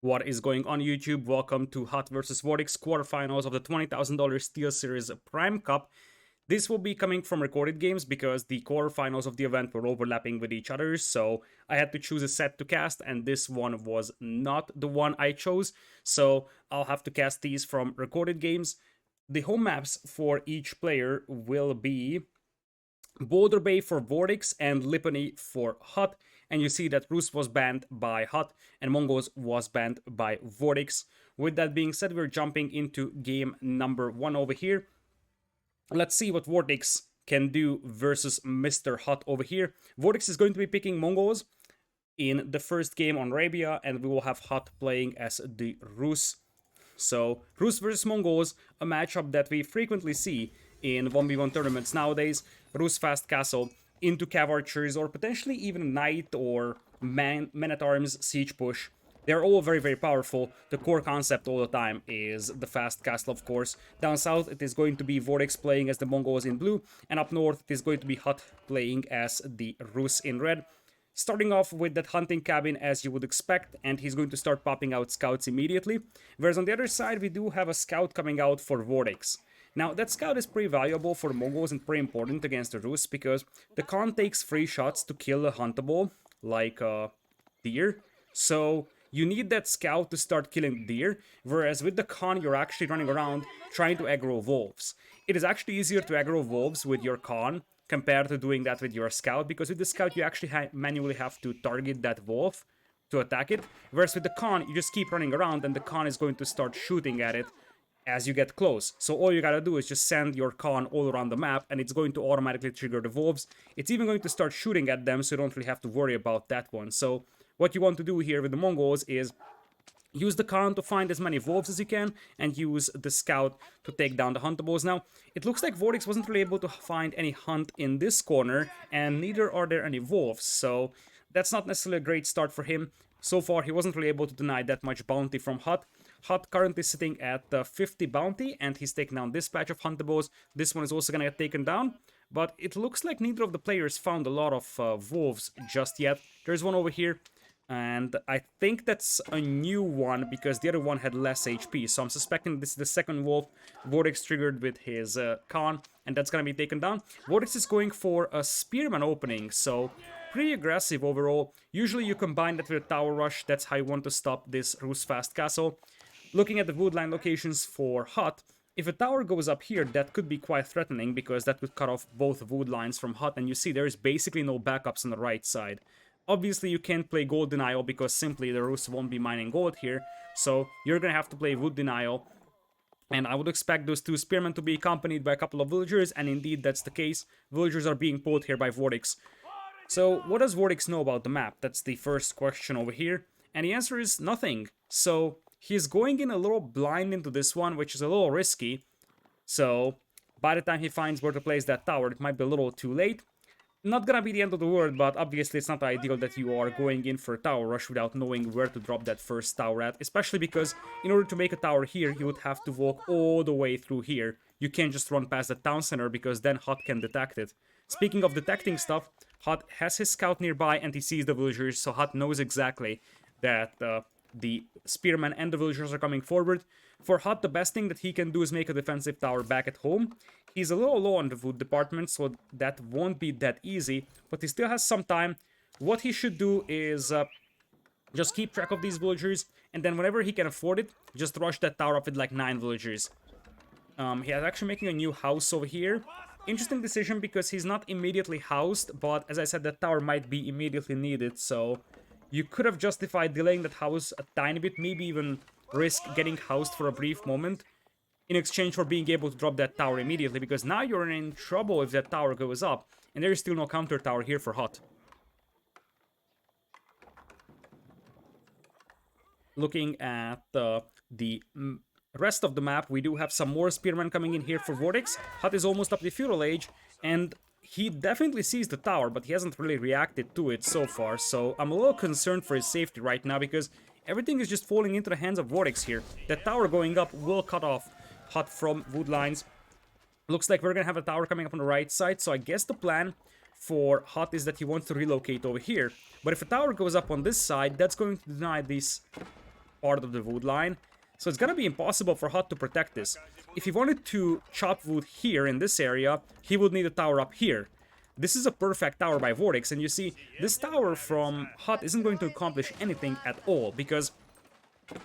What is going on YouTube? Welcome to HuT versus VortiX quarterfinals of the $20,000 SteelSeries Prime Cup. This will be coming from recorded games because the quarterfinals of the event were overlapping with each other, so I had to choose a set to cast, and this one was not the one I chose, so I'll have to cast these from recorded games. The home maps for each player will be Boulder Bay for VortiX and Lipany for HuT. And you see that Rus was banned by HuT and Mongols was banned by VortiX. With that being said, we're jumping into game number 1 over here. Let's see what VortiX can do versus Mr. HuT over here. VortiX is going to be picking Mongols in the first game on Arabia, and we will have HuT playing as the Rus. So, Rus versus Mongols, a matchup that we frequently see in 1v1 tournaments nowadays. Rus fast castle into cav archers, or potentially even knight or men-at-arms siege push. They're all very, very powerful. The core concept all the time is the fast castle, of course. Down south, it is going to be VortiX playing as the Mongols in blue, and up north, it is going to be HuT playing as the Rus in red. Starting off with that hunting cabin as you would expect, and he's going to start popping out scouts immediately. Whereas on the other side, we do have a scout coming out for VortiX. Now, that scout is pretty valuable for the Mongols and pretty important against the Rus, because the Khan takes free shots to kill a huntable, like a deer. So, you need that scout to start killing deer, whereas with the Khan, you're actually running around trying to aggro wolves. It is actually easier to aggro wolves with your Khan compared to doing that with your scout, because with the scout you actually manually have to target that wolf to attack it, whereas with the Khan you just keep running around and the Khan is going to start shooting at it as you get close. So all you gotta do is just send your Khan all around the map and it's going to automatically trigger the wolves. It's even going to start shooting at them, so you don't really have to worry about that one. So what you want to do here with the Mongols is use the Khan to find as many wolves as you can, and use the scout to take down the huntables. Now, it looks like VortiX wasn't really able to find any hunt in this corner, and neither are there any wolves, so that's not necessarily a great start for him. So far, he wasn't really able to deny that much bounty from HuT. HuT currently sitting at 50 bounty, and he's taken down this patch of huntables. This one is also gonna get taken down, but it looks like neither of the players found a lot of wolves just yet. There's one over here, and I think that's a new one because the other one had less HP. So I'm suspecting this is the second wolf VortiX triggered with his Khan, and that's going to be taken down. VortiX is going for a Spearman opening, so pretty aggressive overall. Usually you combine that with a Tower Rush. That's how you want to stop this Rus fast castle. Looking at the woodline locations for HuT, if a tower goes up here, that could be quite threatening because that could cut off both wood lines from HuT, and you see there is basically no backups on the right side. Obviously, you can't play gold denial because simply the Rus won't be mining gold here, so you're gonna have to play wood denial. And I would expect those two spearmen to be accompanied by a couple of villagers, and indeed that's the case. Villagers are being pulled here by VortiX. So what does VortiX know about the map? That's the first question over here. And the answer is nothing. So he's going in a little blind into this one, which is a little risky. So by the time he finds where to place that tower, it might be a little too late. Not gonna be the end of the world, but obviously it's not ideal that you are going in for a tower rush without knowing where to drop that first tower at, especially because in order to make a tower here, you would have to walk all the way through here. You can't just run past the town center because then HuT can detect it. Speaking of detecting stuff, HuT has his scout nearby and he sees the villagers, so HuT knows exactly that the spearmen and the villagers are coming forward. For HuT, the best thing that he can do is make a defensive tower back at home. He's a little low on the wood department, so that won't be that easy, but he still has some time. What he should do is just keep track of these villagers, and then whenever he can afford it, just rush that tower up with like 9 villagers. He is actually making a new house over here. Interesting decision because he's not immediately housed, but as I said, that tower might be immediately needed, so you could have justified delaying that house a tiny bit, maybe even risk getting housed for a brief moment in exchange for being able to drop that tower immediately, because now you're in trouble if that tower goes up, and there is still no counter tower here for HuT. Looking at the rest of the map, we do have some more spearmen coming in here for VortiX. HuT is almost up the feudal age, and he definitely sees the tower, but he hasn't really reacted to it so far, so I'm a little concerned for his safety right now, because everything is just falling into the hands of VortiX here. That tower going up will cut off HuT from wood lines. Looks like we're gonna have a tower coming up on the right side, so I guess the plan for HuT is that he wants to relocate over here. But if a tower goes up on this side, that's going to deny this part of the wood line. So it's gonna be impossible for HuT to protect this. If he wanted to chop wood here in this area, he would need a tower up here. This is a perfect tower by VortiX, and you see, this tower from HuT isn't going to accomplish anything at all, because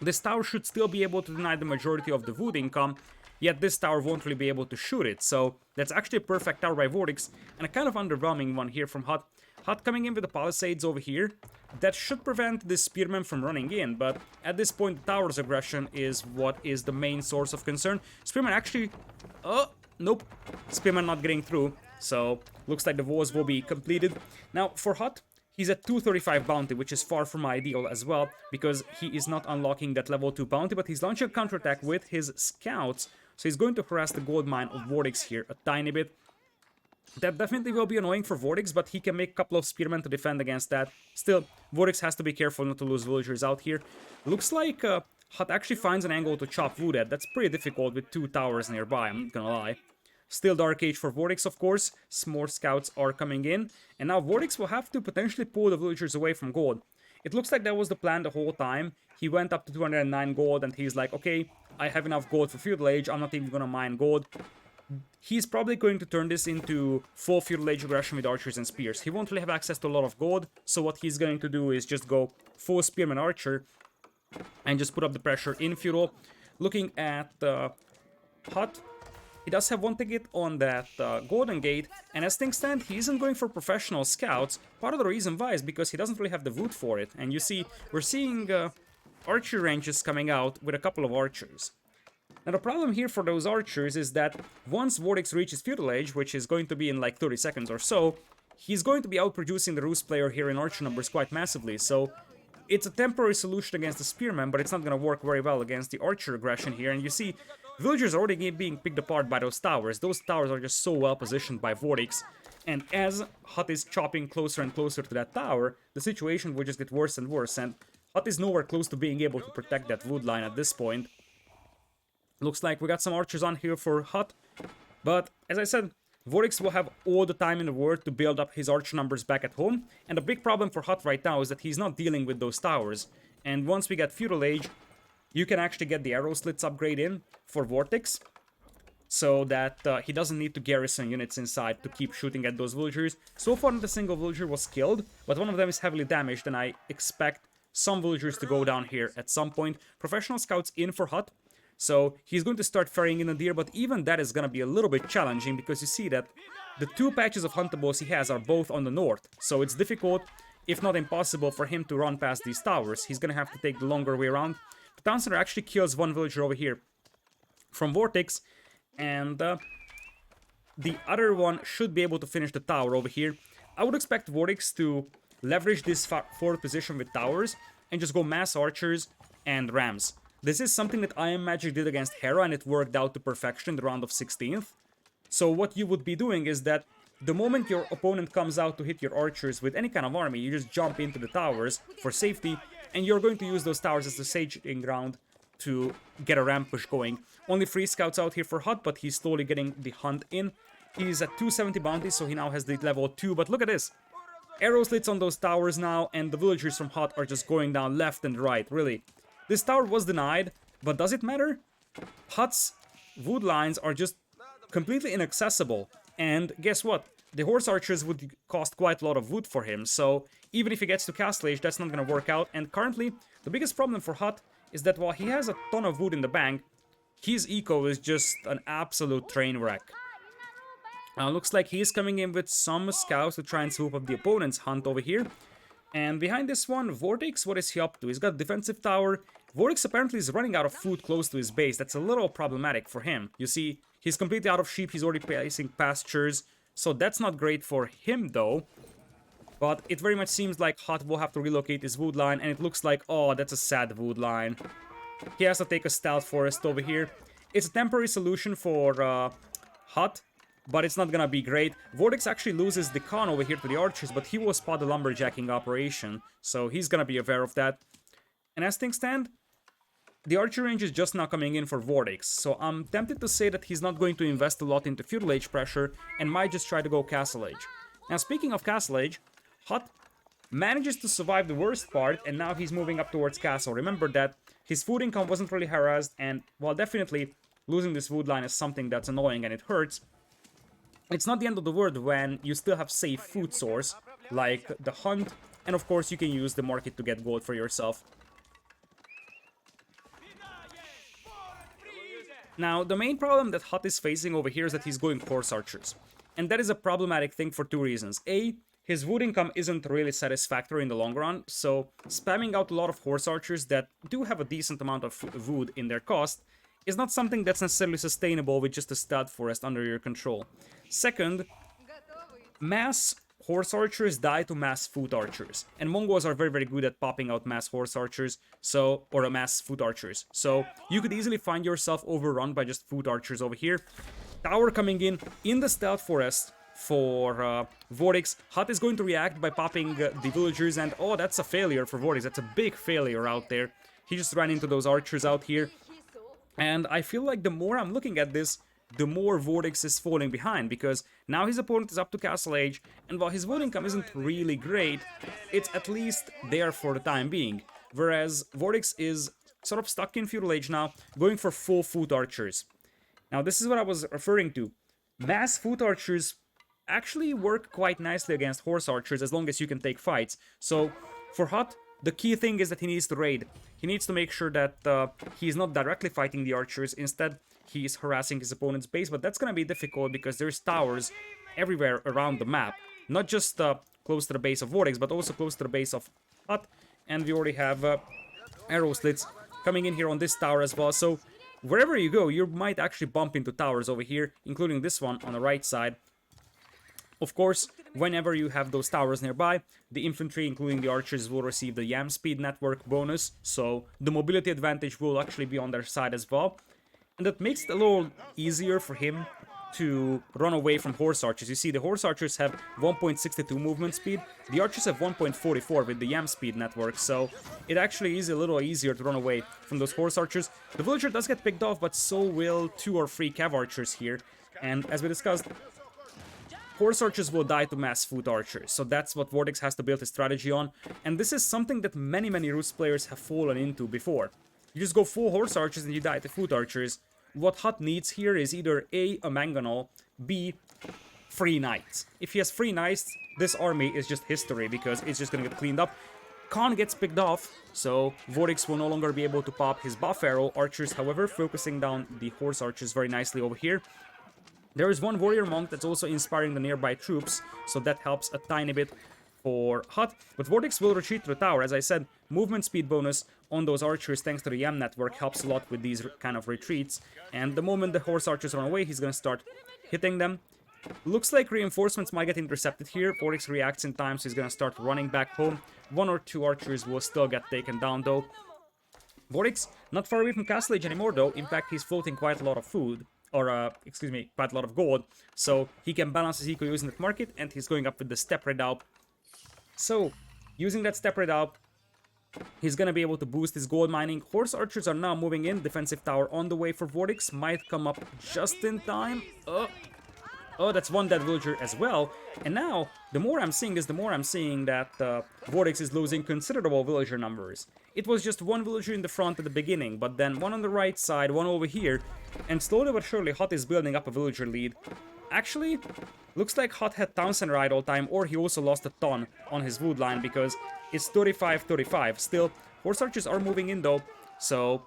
this tower should still be able to deny the majority of the wood income, yet this tower won't really be able to shoot it. So that's actually a perfect tower by VortiX, and a kind of underwhelming one here from HuT. HuT coming in with the palisades over here. That should prevent this spearman from running in, but at this point the tower's aggression is what is the main source of concern. Spearman actually... Oh, nope. Spearman not getting through, so looks like the walls will be completed. Now, for HuT, he's at 235 bounty, which is far from ideal as well, because he is not unlocking that level 2 bounty, but he's launching a counterattack with his scouts, so he's going to harass the gold mine of VortiX here a tiny bit. That definitely will be annoying for VortiX, but he can make a couple of spearmen to defend against that. Still, VortiX has to be careful not to lose villagers out here. Looks like HuT actually finds an angle to chop wood at. That's pretty difficult with 2 towers nearby, I'm not gonna lie. Still Dark Age for VortiX, of course. Some more scouts are coming in. And now VortiX will have to potentially pull the villagers away from gold. It looks like that was the plan the whole time. He went up to 209 gold and he's like, okay, I have enough gold for Feudal Age, I'm not even gonna mine gold. He's probably going to turn this into full Feudal Age aggression with archers and spears. He won't really have access to a lot of gold, so what he's going to do is just go full spearman archer and just put up the pressure in Feudal. Looking at HuT, he does have one ticket on that golden gate, and as things stand, he isn't going for professional scouts. Part of the reason why is because he doesn't really have the wood for it, and you see, we're seeing archer ranges coming out with a couple of archers. Now the problem here for those archers is that once VortiX reaches Feudal Age, which is going to be in like 30 seconds or so, he's going to be outproducing the Roost player here in archer numbers quite massively, so it's a temporary solution against the spearman, but it's not going to work very well against the archer aggression here, and you see, villagers are already being picked apart by those towers. Those towers are just so well positioned by VortiX, and as HuT is chopping closer and closer to that tower, the situation will just get worse and worse, and HuT is nowhere close to being able to protect that wood line at this point. Looks like we got some archers on here for HuT, but as I said, VortiX will have all the time in the world to build up his archer numbers back at home, and the big problem for HuT right now is that he's not dealing with those towers, and once we get Feudal Age, you can actually get the arrow slits upgrade in for VortiX, so that he doesn't need to garrison units inside to keep shooting at those villagers. So far not a single villager was killed, but one of them is heavily damaged, and I expect some villagers to go down here at some point. Professional scouts in for HuT, so he's going to start ferrying in a deer, but even that is going to be a little bit challenging, because you see that the 2 patches of huntables he has are both on the north, so it's difficult, if not impossible, for him to run past these towers. He's going to have to take the longer way around. The town center actually kills one villager over here from VortiX, and the other one should be able to finish the tower over here. I would expect VortiX to leverage this forward position with towers and just go mass archers and rams. This is something that Iron Magic did against Hera, and it worked out to perfection in the round of 16th. So what you would be doing is that the moment your opponent comes out to hit your archers with any kind of army, you just jump into the towers for safety, and you're going to use those towers as the staging ground to get a ram push going. Only 3 scouts out here for HuT, but he's slowly getting the hunt in. He's at 270 bounty, so he now has the level 2, but look at this. Arrow slits on those towers now, and the villagers from HuT are just going down left and right, really. This tower was denied, but does it matter? HuT's wood lines are just completely inaccessible, and guess what? The horse archers would cost quite a lot of wood for him, so even if he gets to Castle Age, that's not gonna work out, and currently, the biggest problem for HuT is that while he has a ton of wood in the bank, his eco is just an absolute train wreck. Looks like he's coming in with some scouts to try and swoop up the opponent's hunt over here. And behind this one, VortiX, what is he up to? He's got a defensive tower. VortiX apparently is running out of food close to his base. That's a little problematic for him. You see, he's completely out of sheep. He's already placing pastures. So that's not great for him, though. But it very much seems like HuT will have to relocate his wood line. And it looks like, oh, that's a sad wood line. He has to take a stealth forest over here. It's a temporary solution for HuT, but it's not gonna be great. VortiX actually loses the con over here to the archers, but he will spot the lumberjacking operation, so he's gonna be aware of that. And as things stand, the archer range is just now coming in for VortiX, so I'm tempted to say that he's not going to invest a lot into Feudal Age pressure and might just try to go Castle Age. Now, speaking of Castle Age, HuT manages to survive the worst part, and now he's moving up towards castle. Remember that his food income wasn't really harassed, and while definitely losing this food line is something that's annoying and it hurts, it's not the end of the world when you still have safe food source, like the hunt, and of course you can use the market to get gold for yourself. Now, the main problem that HuT is facing over here is that he's going horse archers. And that is a problematic thing for two reasons. A, his wood income isn't really satisfactory in the long run, so spamming out a lot of horse archers that do have a decent amount of wood in their cost is not something that's necessarily sustainable with just a stud forest under your control. Second, mass horse archers die to mass foot archers, and Mongols are very good at popping out mass horse archers, or mass foot archers. So you could easily find yourself overrun by just foot archers over here. Tower coming in the stealth forest for VortiX. HuT is going to react by popping the villagers, and oh, that's a failure for VortiX. That's a big failure out there. He just ran into those archers out here. And I feel like the more I'm looking at this, the more VortiX is falling behind, because now his opponent is up to Castle Age, and while his wood income isn't really great, it's at least there for the time being. Whereas VortiX is sort of stuck in Feudal Age now, going for full foot archers. Now this is what I was referring to. Mass foot archers actually work quite nicely against horse archers as long as you can take fights. So for HuT, the key thing is that he needs to raid. He needs to make sure that he's not directly fighting the archers. Instead, he's harassing his opponent's base, but that's going to be difficult because there's towers everywhere around the map. Not just close to the base of VortiX, but also close to the base of HuT. And we already have arrow slits coming in here on this tower as well. So wherever you go, you might actually bump into towers over here, including this one on the right side. Of course, whenever you have those towers nearby, the infantry, including the archers, will receive the Yam Speed Network bonus, so the mobility advantage will actually be on their side as well. And that makes it a little easier for him to run away from horse archers. You see, the horse archers have 1.62 movement speed, the archers have 1.44 with the Yam Speed Network, so it actually is a little easier to run away from those horse archers. The villager does get picked off, but so will 2 or 3 cav archers here, and as we discussed, horse archers will die to mass foot archers, so that's what VortiX has to build his strategy on, and this is something that many Rus players have fallen into before. You just go full horse archers and you die to foot archers. What HuT needs here is either A, a mangonel, B, 3 knights. If he has 3 knights, this army is just history because it's just gonna get cleaned up. Khan gets picked off, so VortiX will no longer be able to pop his buff arrow. Archers, however, focusing down the horse archers very nicely over here. There is one warrior monk that's also inspiring the nearby troops, so that helps a tiny bit for HuT. But VortiX will retreat to the tower. As I said, movement speed bonus on those archers thanks to the Yam network helps a lot with these kind of retreats. And the moment the horse archers run away, he's gonna start hitting them. Looks like reinforcements might get intercepted here. VortiX reacts in time, so he's gonna start running back home. 1 or 2 archers will still get taken down though. VortiX not far away from Castle Age anymore though. In fact, he's floating quite a lot of food. Or, excuse me, quite a lot of gold. So he can balance his eco using that market, and he's going up with the step redoubt. So, using that step redoubt, he's gonna be able to boost his gold mining. Horse archers are now moving in. Defensive tower on the way for VortiX. Might come up just in time. Oh, that's one dead villager as well. And now, the more I'm seeing this, the more I'm seeing that VortiX is losing considerable villager numbers. It was just 1 villager in the front at the beginning, but then 1 on the right side, 1 over here, and slowly but surely HuT is building up a villager lead. Actually, looks like HuT had Townsend right all time, or he also lost a ton on his wood line because it's 35-35. Still, horse archers are moving in though, so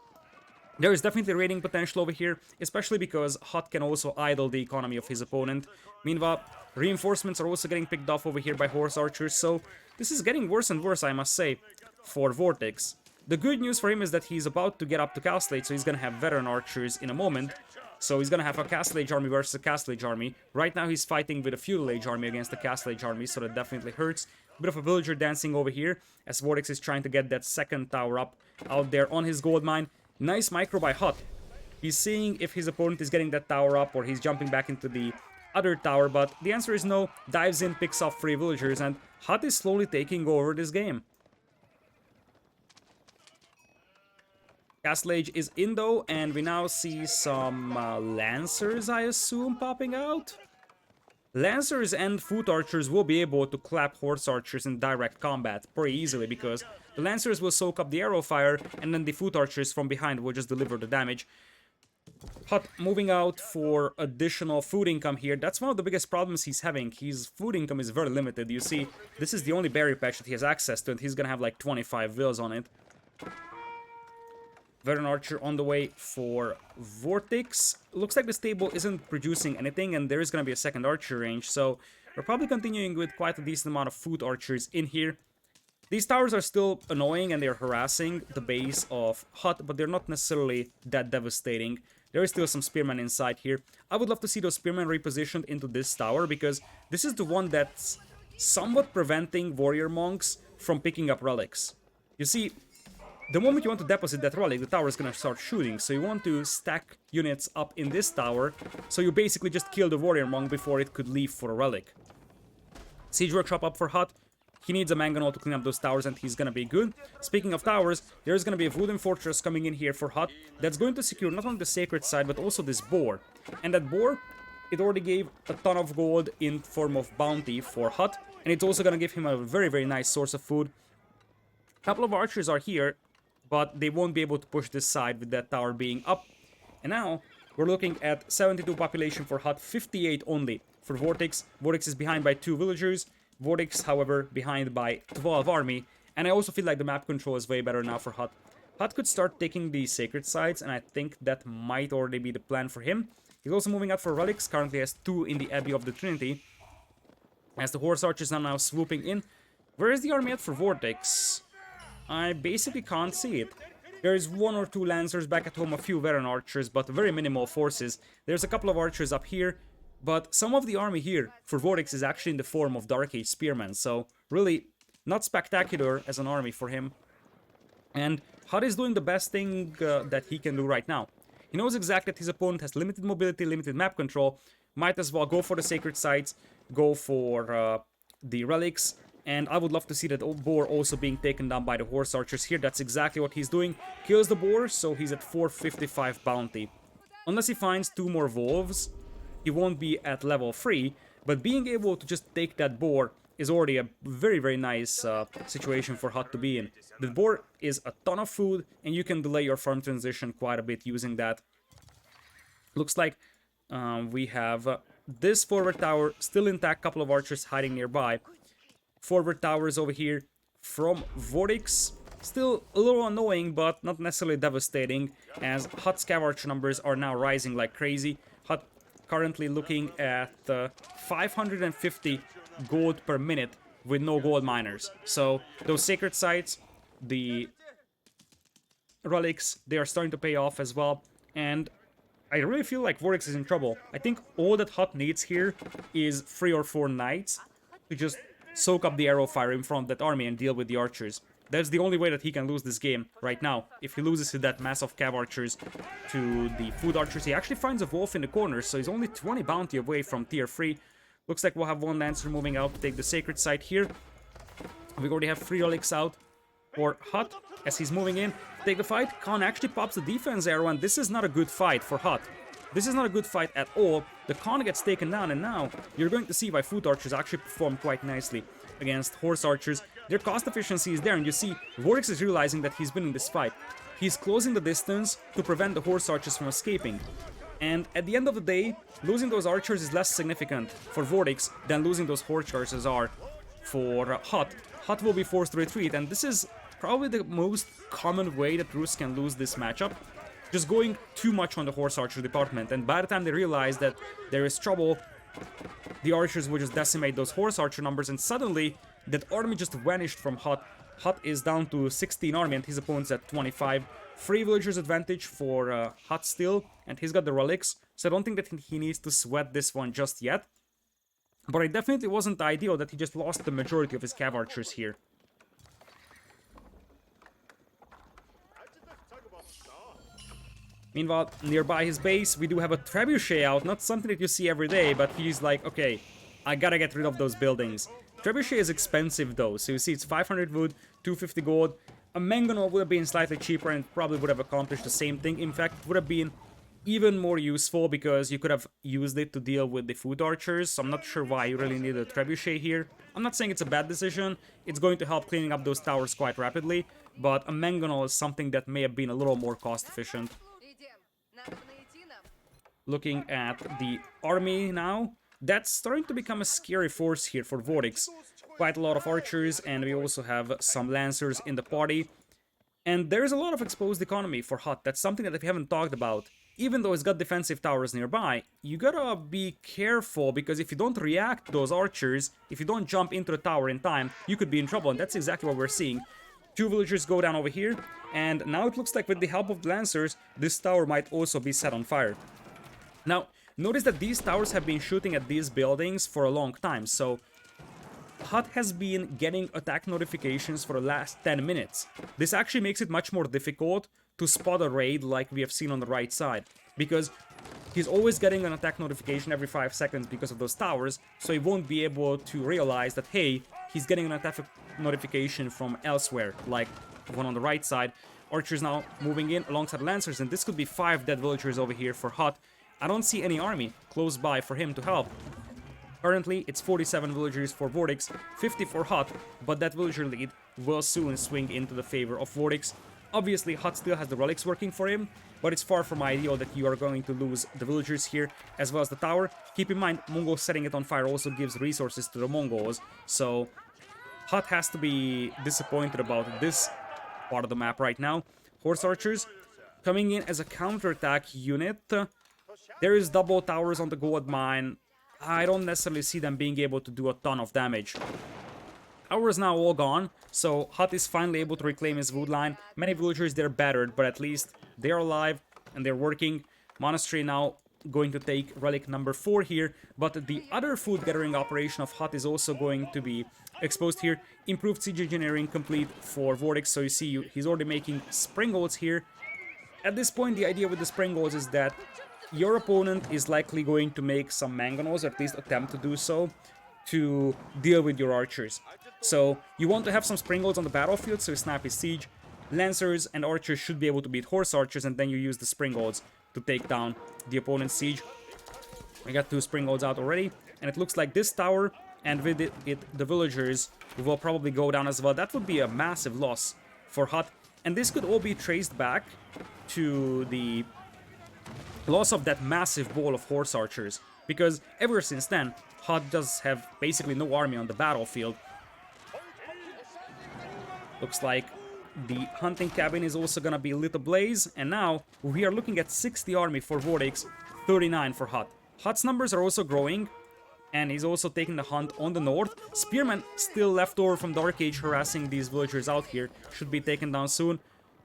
there is definitely raiding potential over here, especially because HuT can also idle the economy of his opponent. Meanwhile, reinforcements are also getting picked off over here by horse archers, so this is getting worse and worse, I must say, for VortiX. The good news for him is that he's about to get up to Castle Age, so he's gonna have veteran archers in a moment. So he's gonna have a Castle Age army versus a Castle Age army. Right now he's fighting with a Feudal Age army against the Castle Age army, so that definitely hurts. Bit of a villager dancing over here, as VortiX is trying to get that second tower up out there on his gold mine. Nice micro by HuT. He's seeing if his opponent is getting that tower up or he's jumping back into the other tower, but the answer is no. Dives in, picks off 3 villagers, and HuT is slowly taking over this game. Castle Age is in though, and we now see some Lancers, I assume, popping out. Lancers and foot archers will be able to clap horse archers in direct combat pretty easily because the lancers will soak up the arrow fire and then the foot archers from behind will just deliver the damage. HuT moving out for additional food income here. That's one of the biggest problems he's having. His food income is very limited. You see, this is the only berry patch that he has access to and he's gonna have like 25 vills on it. Veteran Archer on the way for VortiX. Looks like the stable isn't producing anything and there is going to be a second Archer range, so we're probably continuing with quite a decent amount of foot archers in here. These towers are still annoying and they're harassing the base of HuT, but they're not necessarily that devastating. There is still some spearmen inside here. I would love to see those spearmen repositioned into this tower because this is the one that's somewhat preventing warrior monks from picking up relics. You see, the moment you want to deposit that relic, the tower is gonna start shooting, so you want to stack units up in this tower, so you basically just kill the warrior monk before it could leave for a relic. Siege workshop up for HuT. He needs a mangonel to clean up those towers and he's gonna be good. Speaking of towers, there's gonna be a wooden fortress coming in here for HuT that's going to secure not only the sacred side but also this boar. And that boar, it already gave a ton of gold in form of bounty for HuT, and it's also gonna give him a very nice source of food. A couple of archers are here, but they won't be able to push this side with that tower being up. And now, we're looking at 72 population for HuT, 58 only for VortiX. VortiX is behind by 2 villagers. VortiX, however, behind by 12 army. And I also feel like the map control is way better now for HuT. HuT could start taking the sacred sites, and I think that might already be the plan for him. He's also moving out for relics, currently has 2 in the Abbey of the Trinity. As the horse archers are now swooping in. Where is the army at for VortiX? I basically can't see it. There is 1 or 2 lancers back at home, a few veteran archers, but very minimal forces. There's a couple of archers up here, but some of the army here for VortiX is actually in the form of Dark Age spearmen, so really not spectacular as an army for him. And HuT is doing the best thing that he can do right now. He knows exactly that his opponent has limited mobility, limited map control, might as well go for the sacred sites, go for the relics. And I would love to see that boar also being taken down by the horse archers here. That's exactly what he's doing. Kills the boar, so he's at 455 bounty. Unless he finds 2 more wolves, he won't be at level 3. But being able to just take that boar is already a very nice situation for HuT to be in. The boar is a ton of food, and you can delay your farm transition quite a bit using that. Looks like we have this forward tower still intact, couple of archers hiding nearby. Forward towers over here from VortiX. Still a little annoying, but not necessarily devastating, as HuT's cav archer numbers are now rising like crazy. HuT currently looking at 550 gold per minute with no gold miners. So those sacred sites, the relics, they are starting to pay off as well. And I really feel like VortiX is in trouble. I think all that HuT needs here is 3 or 4 knights to just soak up the arrow fire in front of that army and deal with the archers. That's the only way that he can lose this game right now. If he loses to that mass of cav archers to the foot archers, he actually finds a wolf in the corner, so he's only 20 bounty away from tier 3. Looks like we'll have 1 lancer moving out to take the sacred site here. We already have 3 relics out for HuT as he's moving in. Take the fight. Khan actually pops the defense arrow, and this is not a good fight for HuT. This is not a good fight at all. The Khan gets taken down, and now you're going to see why foot archers actually perform quite nicely against horse archers. Their cost efficiency is there, and you see VortiX is realizing that he's winning this fight. He's closing the distance to prevent the horse archers from escaping. And at the end of the day, losing those archers is less significant for VortiX than losing those horse archers are for HuT. HuT will be forced to retreat, and this is probably the most common way that Rus can lose this matchup. Just going too much on the horse archer department, and by the time they realize that there is trouble, the archers will just decimate those horse archer numbers, and suddenly that army just vanished from HuT. HuT is down to 16 army and his opponent's at 25. 3 villagers advantage for HuT still, and he's got the relics, so I don't think that he needs to sweat this one just yet. But it definitely wasn't ideal that he just lost the majority of his cav archers here. Meanwhile, nearby his base, we do have a trebuchet out, not something that you see every day, but he's like, okay, I gotta get rid of those buildings. Trebuchet is expensive though, so you see it's 500 wood, 250 gold. A mangonel would have been slightly cheaper and probably would have accomplished the same thing. In fact, it would have been even more useful because you could have used it to deal with the foot archers. So I'm not sure why you really need a trebuchet here. I'm not saying it's a bad decision. It's going to help cleaning up those towers quite rapidly, but a mangonel is something that may have been a little more cost efficient. Looking at the army now, that's starting to become a scary force here for VortiX. Quite a lot of archers, and we also have some lancers in the party. And there's a lot of exposed economy for HuT. That's something that we haven't talked about. Even though it's got defensive towers nearby, you gotta be careful, because if you don't react to those archers, if you don't jump into the tower in time, you could be in trouble, and that's exactly what we're seeing. Two villagers go down over here, and now it looks like with the help of the lancers, this tower might also be set on fire. Now, notice that these towers have been shooting at these buildings for a long time, so HuT has been getting attack notifications for the last 10 minutes. This actually makes it much more difficult to spot a raid like we have seen on the right side, because he's always getting an attack notification every 5 seconds because of those towers, so he won't be able to realize that, hey, he's getting an attack notification from elsewhere, like the one on the right side. Archers now moving in alongside Lancers, and this could be 5 dead villagers over here for HuT. I don't see any army close by for him to help. Currently, it's 47 villagers for VortiX, 50 for HuT, but that villager lead will soon swing into the favor of VortiX. Obviously, HuT still has the relics working for him, but it's far from ideal that you are going to lose the villagers here, as well as the tower. Keep in mind, Mongols setting it on fire also gives resources to the Mongols, so HuT has to be disappointed about this part of the map right now. Horse archers coming in as a counterattack unit. There is double towers on the gold mine. I don't necessarily see them being able to do a ton of damage. Tower is now all gone, so HuT is finally able to reclaim his wood line. Many villagers, they're battered, but at least they're alive and they're working. Monastery now going to take relic number 4 here, but the other food gathering operation of HuT is also going to be exposed here. Improved siege engineering complete for VortiX, so you see he's already making springolds here. At this point, the idea with the springolds is that your opponent is likely going to make some mangonels, or at least attempt to do so, to deal with your archers. So you want to have some springolds on the battlefield, so you snap his siege. Lancers and archers should be able to beat horse archers, and then you use the springolds to take down the opponent's siege. I got 2 springolds out already, and it looks like this tower, and with it the villagers will probably go down as well. That would be a massive loss for HuT, and this could all be traced back to the loss of that massive ball of horse archers, because ever since then, HuT does have basically no army on the battlefield. Looks like the hunting cabin is also gonna be lit ablaze, and now we are looking at 60 army for VortiX, 39 for HuT. HuT's numbers are also growing, and he's also taking the hunt on the north. Spearmen still left over from Dark Age harassing these villagers out here, should be taken down soon,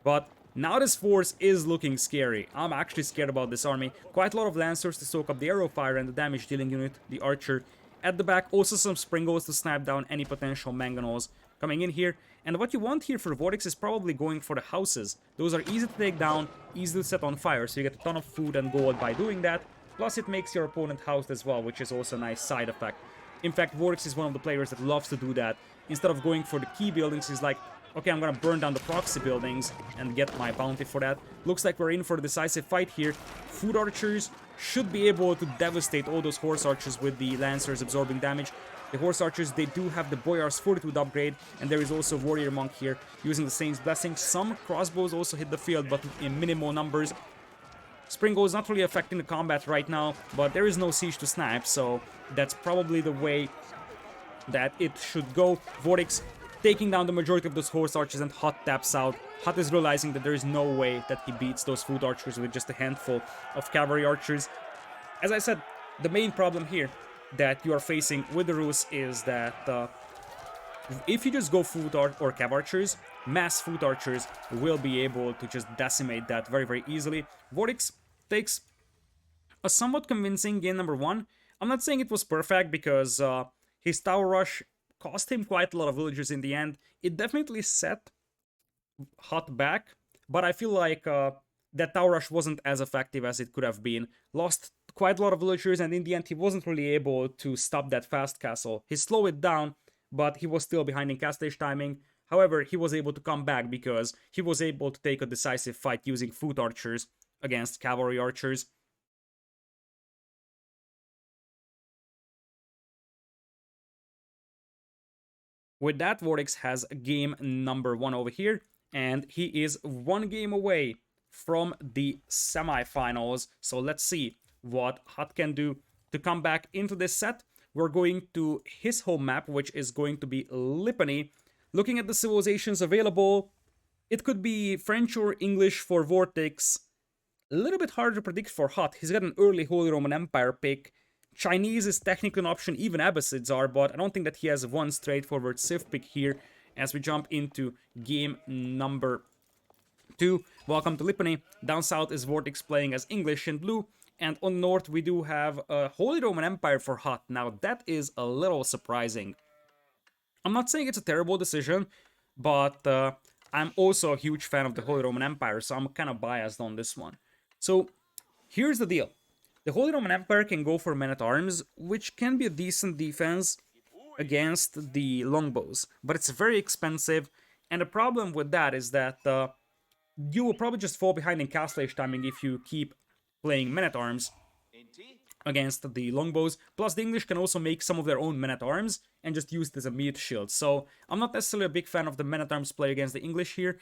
but now this force is looking scary. I'm actually scared about this army. Quite a lot of lancers to soak up the arrow fire and the damage dealing unit, the archer. At the back, also some springolds to snipe down any potential mangonels coming in here. And what you want here for VortiX is probably going for the houses. Those are easy to take down, easy to set on fire, so you get a ton of food and gold by doing that. Plus it makes your opponent housed as well, which is also a nice side effect. In fact, VortiX is one of the players that loves to do that. Instead of going for the key buildings, he's like, okay, I'm gonna burn down the proxy buildings and get my bounty for that. Looks like we're in for a decisive fight here. Foot archers should be able to devastate all those horse archers with the lancers absorbing damage. The horse archers, they do have the Boyar's Fortitude upgrade, and there is also Warrior Monk here using the Saint's Blessing. Some crossbows also hit the field, but in minimal numbers. Springbow is not really affecting the combat right now, but there is no siege to snipe, so that's probably the way that it should go. VortiX taking down the majority of those horse archers, and HuT taps out. HuT is realizing that there is no way that he beats those foot archers with just a handful of cavalry archers. As I said, the main problem here that you are facing with the Rus is that if you just go foot or cav archers, mass foot archers will be able to just decimate that very, very easily. VortiX takes a somewhat convincing game number 1. I'm not saying it was perfect because his tower rush cost him quite a lot of villagers in the end. It definitely set HuT back, but I feel like that tower rush wasn't as effective as it could have been. Lost quite a lot of villagers, and in the end he wasn't really able to stop that fast castle. He slowed it down, but he was still behind in castage timing. However, he was able to come back because he was able to take a decisive fight using foot archers against cavalry archers. With that, VortiX has game number 1 over here, and he is 1 game away from the semifinals. So let's see what HuT can do to come back into this set. We're going to his home map, which is going to be Lipany. Looking at the civilizations available, it could be French or English for VortiX. A little bit harder to predict for HuT. He's got an early Holy Roman Empire pick. Chinese is technically an option, even Abbasids are, but I don't think that he has one straightforward Civ pick here as we jump into game number 2. Welcome to Lipany. Down south is VortiX playing as English in blue, and on north we do have a Holy Roman Empire for HuT. Now that is a little surprising. I'm not saying it's a terrible decision, but I'm also a huge fan of the Holy Roman Empire, so I'm kind of biased on this one. So here's the deal. The Holy Roman Empire can go for men-at-arms, which can be a decent defense against the longbows, but it's very expensive, and the problem with that is that you will probably just fall behind in castle age timing if you keep playing men-at-arms against the longbows. Plus, the English can also make some of their own men-at-arms and just use it as a meat shield. So I'm not necessarily a big fan of the men-at-arms play against the English here.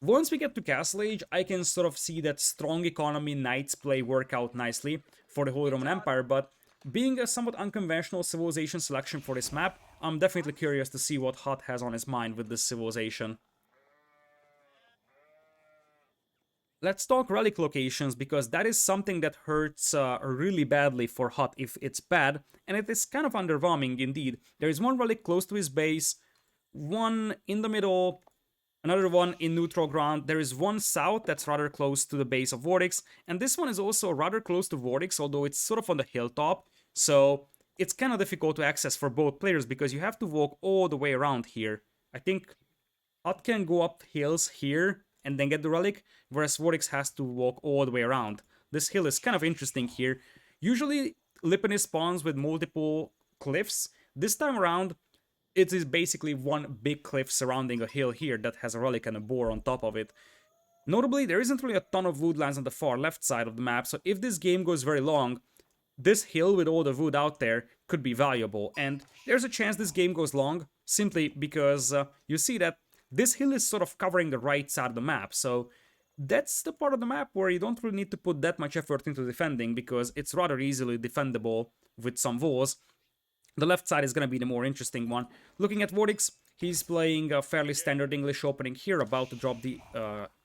Once we get to Castle Age, I can sort of see that strong economy knights play work out nicely for the Holy Roman Empire, but being a somewhat unconventional civilization selection for this map, I'm definitely curious to see what HuT has on his mind with this civilization. Let's talk relic locations, because that is something that hurts really badly for HuT if it's bad, and it is kind of underwhelming indeed. There is one relic close to his base, one in the middle, another one in neutral ground. There is one south that's rather close to the base of VortiX, and this one is also rather close to VortiX, although it's sort of on the hilltop, so it's kind of difficult to access for both players because you have to walk all the way around here. I think HuT can go up hills here and then get the relic, whereas VortiX has to walk all the way around. This hill is kind of interesting here. Usually Lipany spawns with multiple cliffs. This time around, it is basically one big cliff surrounding a hill here that has a relic and a boar on top of it. Notably, there isn't really a ton of woodlands on the far left side of the map, so if this game goes very long, this hill with all the wood out there could be valuable. And there's a chance this game goes long, simply because you see that this hill is sort of covering the right side of the map, so that's the part of the map where you don't really need to put that much effort into defending, because it's rather easily defendable with some walls. The left side is going to be the more interesting one. Looking at VortiX, he's playing a fairly standard English opening here, about to drop the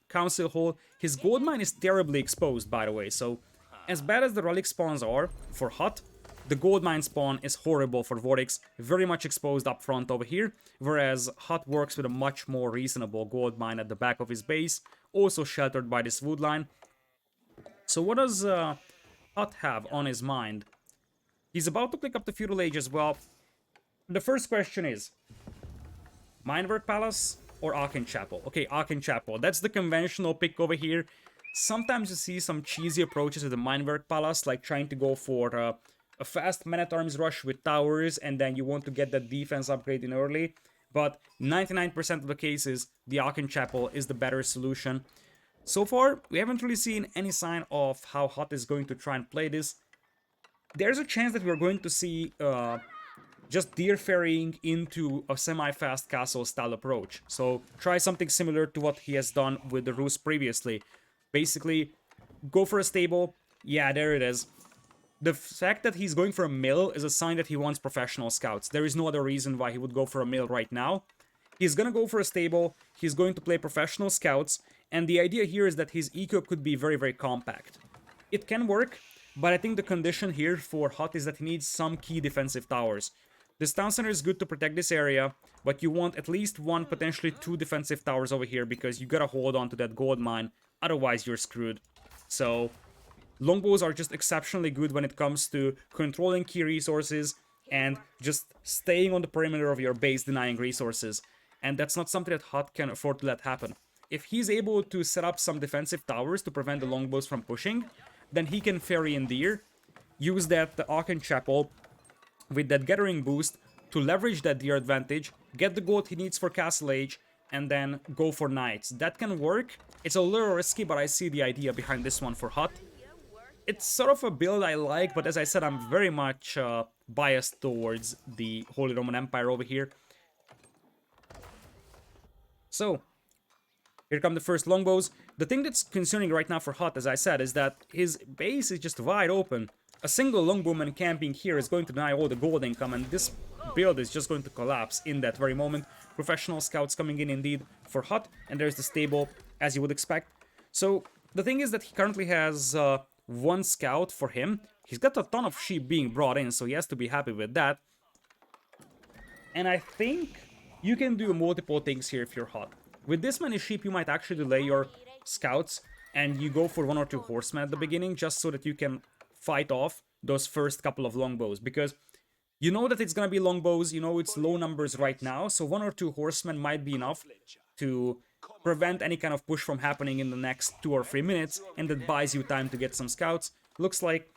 Council Hall. His gold mine is terribly exposed, by the way, so as bad as the relic spawns are for HuT, the gold mine spawn is horrible for VortiX, very much exposed up front over here, whereas HuT works with a much more reasonable gold mine at the back of his base, also sheltered by this wood line. So what does HuT have on his mind? He's about to click up the Feudal Age as well. The first question is, Minework Palace or Aachen Chapel? Okay, Aachen Chapel. That's the conventional pick over here. Sometimes you see some cheesy approaches with the Minework Palace, like trying to go for a fast man-at-arms rush with towers, and then you want to get that defense upgrade in early. But 99% of the cases, the Aachen Chapel is the better solution. So far, we haven't really seen any sign of how HuT is going to try and play this. There's a chance that we're going to see just deer ferrying into a semi-fast castle style approach. So try something similar to what he has done with the Rus previously. Basically, go for a stable. Yeah, there it is. The fact that he's going for a mill is a sign that he wants professional scouts. There is no other reason why he would go for a mill right now. He's gonna go for a stable, he's going to play professional scouts, and the idea here is that his eco could be very, very compact. It can work, but I think the condition here for HuT is that he needs some key defensive towers. This town center is good to protect this area, but you want at least one, potentially two defensive towers over here, because you gotta hold on to that gold mine, otherwise you're screwed. So longbows are just exceptionally good when it comes to controlling key resources and just staying on the perimeter of your base, denying resources. And that's not something that HuT can afford to let happen. If he's able to set up some defensive towers to prevent the longbows from pushing, then he can ferry in deer, use that the Aachen Chapel with that gathering boost to leverage that deer advantage, get the gold he needs for Castle Age, and then go for knights. That can work. It's a little risky, but I see the idea behind this one for HuT. It's sort of a build I like, but as I said, I'm very much biased towards the Holy Roman Empire over here. So, here come the first longbows. The thing that's concerning right now for HuT, as I said, is that his base is just wide open. A single longbowman camping here is going to deny all the gold income, and this build is just going to collapse in that very moment. Professional scouts coming in indeed for HuT, and there's the stable, as you would expect. So, the thing is that he currently has one scout for him. He's got a ton of sheep being brought in, so he has to be happy with that. And I think you can do multiple things here if you're HuT. With this many sheep, you might actually delay your scouts, and you go for 1 or 2 horsemen at the beginning, just so that you can fight off those first couple of longbows, because you know that it's gonna be longbows, you know it's low numbers right now, so 1 or 2 horsemen might be enough to prevent any kind of push from happening in the next 2 or 3 minutes, and that buys you time to get some scouts. Looks like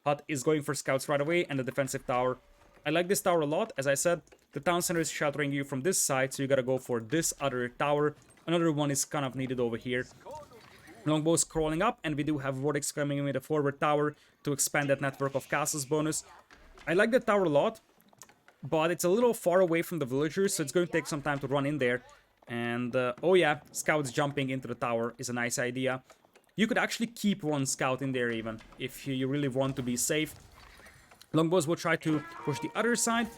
HuT is going for scouts right away, and the defensive tower. I like this tower a lot. As I said, the town center is sheltering you from this side, so you gotta go for this other tower. Another one is kind of needed over here. Longbows crawling up, and we do have VortiX coming in with a forward tower to expand that network of castles bonus. I like that tower a lot, but it's a little far away from the villagers, so it's going to take some time to run in there. And, oh yeah, scouts jumping into the tower is a nice idea. You could actually keep one scout in there even, if you really want to be safe. Longbows will try to push the other side.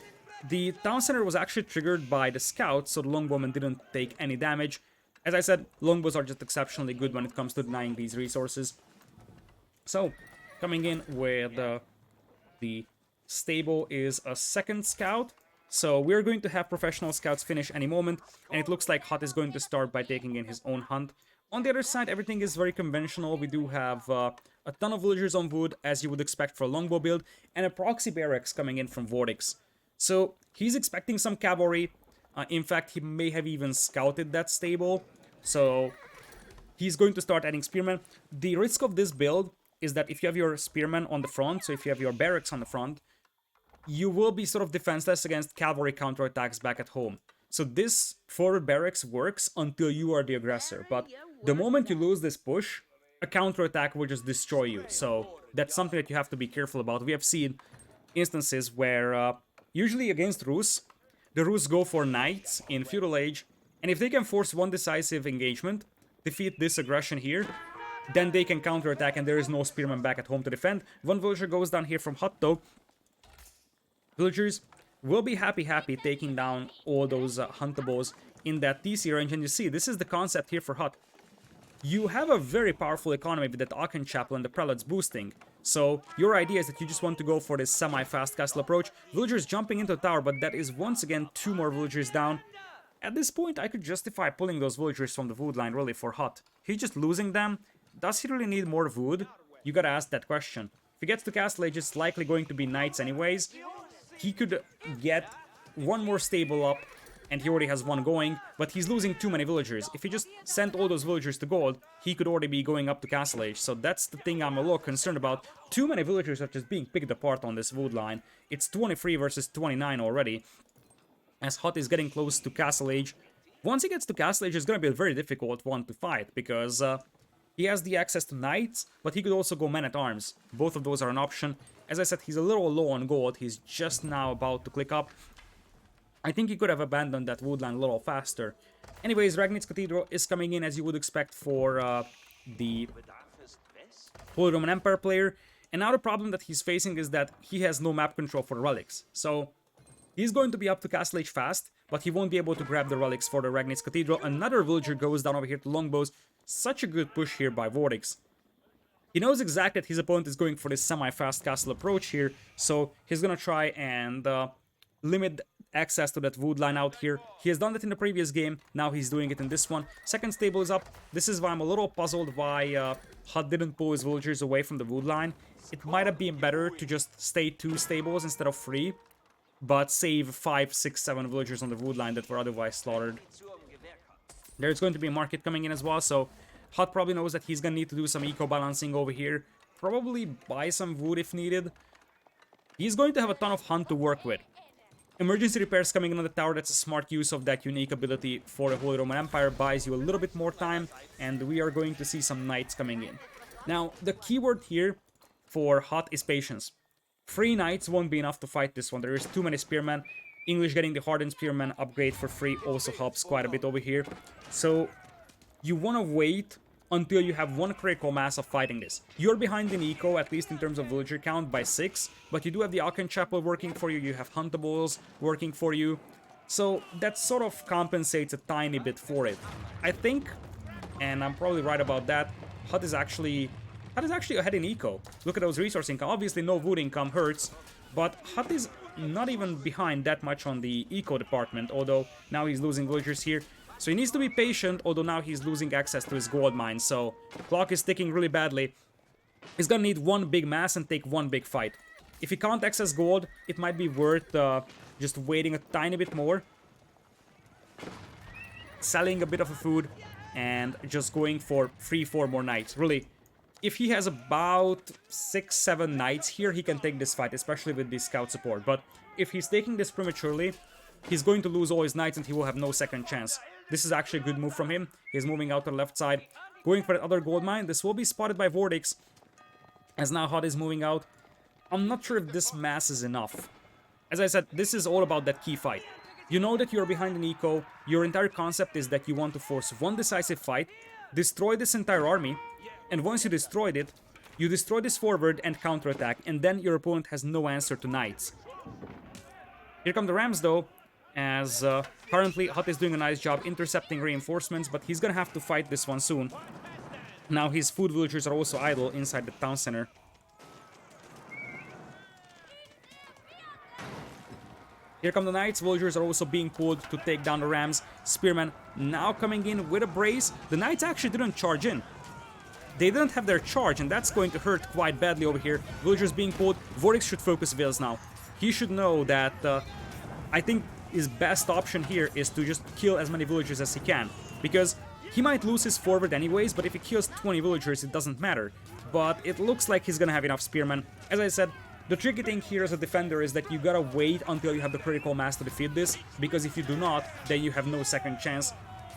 The town center was actually triggered by the scouts, so the longbowmen didn't take any damage. As I said, longbows are just exceptionally good when it comes to denying these resources. So, coming in with the stable is a second scout. So we're going to have professional scouts finish any moment, and it looks like HuT is going to start by taking in his own hunt. On the other side, everything is very conventional. We do have a ton of villagers on wood, as you would expect for a longbow build, and a proxy barracks coming in from VortiX. So he's expecting some cavalry. In fact, he may have even scouted that stable. So he's going to start adding spearmen. The risk of this build is that if you have your spearmen on the front, so if you have your barracks on the front, you will be sort of defenseless against cavalry counterattacks back at home. So this forward barracks works until you are the aggressor, but the moment you lose this push, a counterattack will just destroy you. So that's something that you have to be careful about. We have seen instances where, usually against Rus, the Rus go for knights in Feudal Age, and if they can force one decisive engagement, defeat this aggression here, then they can counterattack and there is no spearman back at home to defend. One villager goes down here from HuT though. Villagers will be happy taking down all those huntables in that TC range, and you see, this is the concept here for HuT. You have a very powerful economy with that Aachen Chapel and the Prelates boosting. So your idea is that you just want to go for this semi-fast castle approach. Villagers jumping into the tower, but that is once again 2 more villagers down. At this point, I could justify pulling those villagers from the wood line really for HuT. He's just losing them. Does he really need more wood? You gotta ask that question. If he gets to Castle Age, it's likely going to be knights anyways. He could get one more stable up, and he already has one going, but he's losing too many villagers. If he just sent all those villagers to gold, he could already be going up to Castle Age. So that's the thing I'm a little concerned about. Too many villagers are just being picked apart on this wood line. It's 23 versus 29 already, as HuT is getting close to Castle Age. Once he gets to Castle Age, it's going to be a very difficult one to fight, because he has the access to knights, but he could also go men-at-arms. Both of those are an option. As I said, he's a little low on gold. He's just now about to click up. I think he could have abandoned that woodland a little faster. Anyways, Ragnitz Cathedral is coming in as you would expect for the Holy Roman Empire player. And now the problem that he's facing is that he has no map control for the relics. So he's going to be up to Castle Age fast, but he won't be able to grab the relics for the Ragnitz Cathedral. Another villager goes down over here to longbows. Such a good push here by VortiX. He knows exactly that his opponent is going for this semi-fast castle approach here, so he's gonna try and limit access to that wood line out here. He has done that in the previous game, now he's doing it in this one. Second stable is up. This is why I'm a little puzzled why HuT didn't pull his villagers away from the wood line. It might have been better to just stay 2 stables instead of 3, but save 5, 6, 7 villagers on the wood line that were otherwise slaughtered. There's going to be a market coming in as well, so HuT probably knows that he's gonna need to do some eco-balancing over here. Probably buy some wood if needed. He's going to have a ton of hunt to work with. Emergency repairs coming in on the tower, that's a smart use of that unique ability for the Holy Roman Empire, buys you a little bit more time, and we are going to see some knights coming in. Now, the keyword here for HuT is patience. 3 knights won't be enough to fight this one, there is too many spearmen. English getting the hardened spearman upgrade for free also helps quite a bit over here. So, you want to wait until you have one critical mass of fighting this. You're behind in eco, at least in terms of villager count, by 6, but you do have the Alcan Chapel working for you, you have Huntables working for you, so that sort of compensates a tiny bit for it. I think, and I'm probably right about that, HuT is actually ahead in eco. Look at those resource income. Obviously no wood income hurts, but HuT is not even behind that much on the eco department, although now he's losing villagers here. So he needs to be patient, although now he's losing access to his gold mine, so clock is ticking really badly. He's gonna need one big mass and take one big fight. If he can't access gold, it might be worth just waiting a tiny bit more, selling a bit of a food, and just going for 3-4 more knights. Really, if he has about 6-7 knights here, he can take this fight, especially with the scout support. But if he's taking this prematurely, he's going to lose all his knights and he will have no second chance. This is actually a good move from him. He's moving out to the left side, going for that other gold mine. This will be spotted by VortiX, as now HuT is moving out. I'm not sure if this mass is enough. As I said, this is all about that key fight. You know that you're behind an eco. Your entire concept is that you want to force one decisive fight, destroy this entire army, and once you destroyed it, you destroy this forward and counterattack, and then your opponent has no answer to knights. Here come the Rams though, as currently HuT is doing a nice job intercepting reinforcements, but he's gonna have to fight this one soon. Now his food villagers are also idle inside the town center. Here come the knights, villagers are also being pulled to take down the Rams. Spearmen now coming in with a brace. The knights actually didn't charge in. They didn't have their charge, and that's going to hurt quite badly over here. Villagers being pulled. VortiX should focus Vills now. He should know that I think his best option here is to just kill as many villagers as he can, because he might lose his forward anyways, but if he kills 20 villagers it doesn't matter. But it looks like he's gonna have enough spearmen. As I said, the tricky thing here as a defender is that you gotta wait until you have the critical mass to defeat this, because if you do not, then you have no second chance.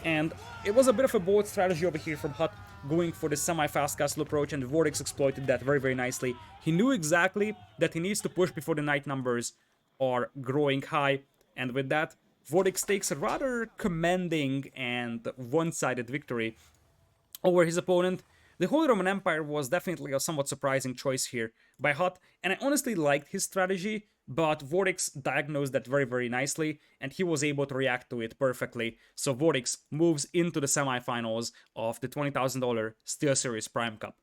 And it was a bit of a bold strategy over here from HuT, going for the semi-fast castle approach, and VortiX exploited that very, very nicely. He knew exactly that he needs to push before the knight numbers are growing high, and with that, VortiX takes a rather commanding and one-sided victory over his opponent. The Holy Roman Empire was definitely a somewhat surprising choice here by HuT, and I honestly liked his strategy, but VortiX diagnosed that very, very nicely, and he was able to react to it perfectly. So VortiX moves into the semifinals of the $20,000 SteelSeries Prime Cup.